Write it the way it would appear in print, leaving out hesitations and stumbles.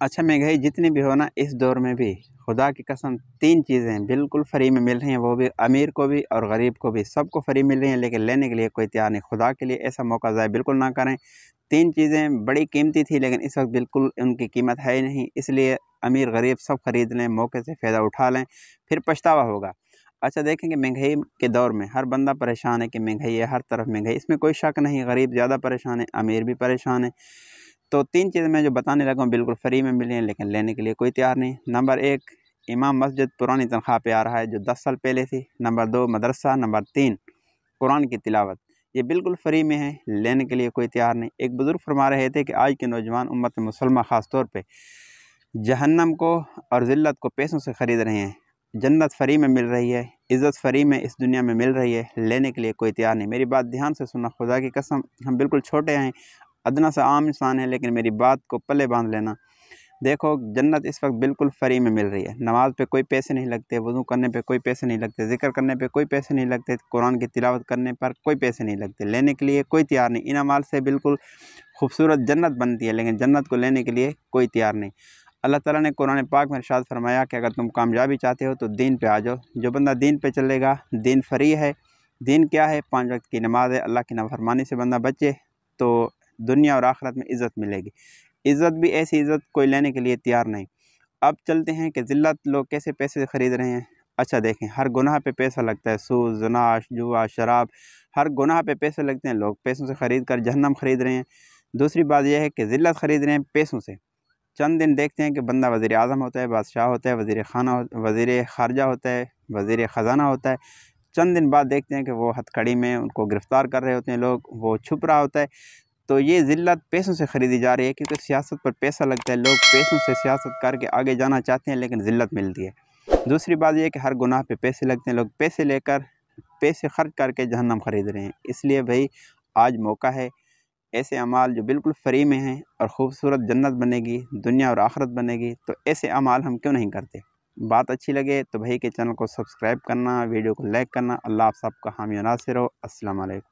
अच्छा, महंगाई जितनी भी हो ना, इस दौर में भी खुदा की कसम 3 चीज़ें बिल्कुल फ्री में मिल रही हैं, वो भी अमीर को भी और गरीब को भी, सबको फ्री मिल रही हैं, लेकिन लेने के लिए कोई तैयार नहीं। खुदा के लिए ऐसा मौका ज़ाया बिल्कुल ना करें। 3 चीज़ें बड़ी कीमती थी, लेकिन इस वक्त बिल्कुल उनकी कीमत है ही नहीं, इसलिए अमीर गरीब सब खरीद लें, मौके से फ़ायदा उठा लें, फिर पछतावा होगा। अच्छा, देखेंगे महंगाई के दौर में हर बंदा परेशान है कि महंगाई है, हर तरफ महंगाई, इसमें कोई शक नहीं। गरीब ज़्यादा परेशान है, अमीर भी परेशान है। तो 3 चीज़ें मैं जो बताने लगा हूँ बिल्कुल फ्री में मिली हैं, लेकिन लेने के लिए कोई तैयार नहीं। नंबर 1, इमाम मस्जिद पुरानी तनख्वाह पे आ रहा है, जो 10 साल पहले थी। नंबर 2, मदरसा। नंबर 3, कुरान की तिलावत। ये बिल्कुल फ्री में है, लेने के लिए कोई तैयार नहीं। एक बुज़ुर्ग फरमा रहे थे कि आज के नौजवान उम्मत मुसलमान ख़ास तौर पे जहन्नम को और ज़िल्लत को पैसों से ख़रीद रहे हैं। जन्नत फ्री में मिल रही है, इज़्ज़त फ्री में इस दुनिया में मिल रही है, लेने के लिए कोई तैयार नहीं। मेरी बात ध्यान से सुनना, खुदा की कसम, हम बिल्कुल छोटे हैं, अदना सा आम इंसान है, लेकिन मेरी बात को पल्ले बांध लेना। देखो, जन्नत इस वक्त बिल्कुल फ्री में मिल रही है। नमाज पे कोई पैसे नहीं लगते, वज़ू करने पे कोई पैसे नहीं लगते, ज़िक्र करने पे कोई पैसे नहीं लगते, कुरान की तिलावत करने पर कोई पैसे नहीं लगते, लेने के लिए कोई तैयार नहीं। इन अमाल से बिल्कुल खूबसूरत जन्नत बनती है, लेकिन जन्नत को लेने के लिए कोई तैयार नहीं। अल्लाह ताला ने कुरान पाक में इरशाद फरमाया कि अगर तुम कामयाबी चाहते हो तो दीन पे आ जाओ। जो बंदा दीन पे चलेगा, दीन फ्री है। दीन क्या है? 5 वक्त की नमाज है। अल्लाह की नाफरमानी से बंदा बचे तो दुनिया और आखिरत में इज़्ज़त मिलेगी। इज़्ज़त भी ऐसी इज़्ज़त कोई लेने के लिए तैयार नहीं। अब चलते हैं कि ज़िल्लत लोग कैसे पैसे से ख़रीद रहे हैं। अच्छा, देखें, हर गुनाह पे पैसा लगता है। सूद, ज़िना, जुआ, शराब, हर गुनाह पे पैसे लगते हैं। लोग पैसों से ख़रीद कर जहन्नम ख़रीद रहे हैं। दूसरी बात यह है कि ज़िल्लत ख़रीद रहे हैं पैसों से। चंद दिन देखते हैं कि बंदा वज़ीर आज़म होता है, बादशाह होता है, वज़ीर ख़ारजा होता है, वज़ीर ख़ज़ाना होता है। चंद दिन बाद देखते हैं कि वो हथकड़ी में उनको गिरफ़्तार कर रहे होते हैं लोग, वो छुप रहा होता है। तो ये ज़िल्लत पैसों से ख़रीदी जा रही है, क्योंकि सियासत पर पैसा लगता है। लोग पैसों से सियासत करके आगे जाना चाहते हैं, लेकिन ज़िल्लत मिलती है। दूसरी बात ये है कि हर गुनाह पे पैसे लगते हैं। लोग पैसे लेकर, पैसे खर्च करके जहन्नम ख़रीद रहे हैं। इसलिए भाई, आज मौका है। ऐसे अमाल जो बिल्कुल फ्री में हैं और ख़ूबसूरत जन्नत बनेगी, दुनिया और आखिरत बनेगी, तो ऐसे अमाल हम क्यों नहीं करते। बात अच्छी लगे तो भाई के चैनल को सब्सक्राइब करना, वीडियो को लाइक करना। अल्लाह आप सबका हामी और नासिर हो। अस्सलाम वालेकुम।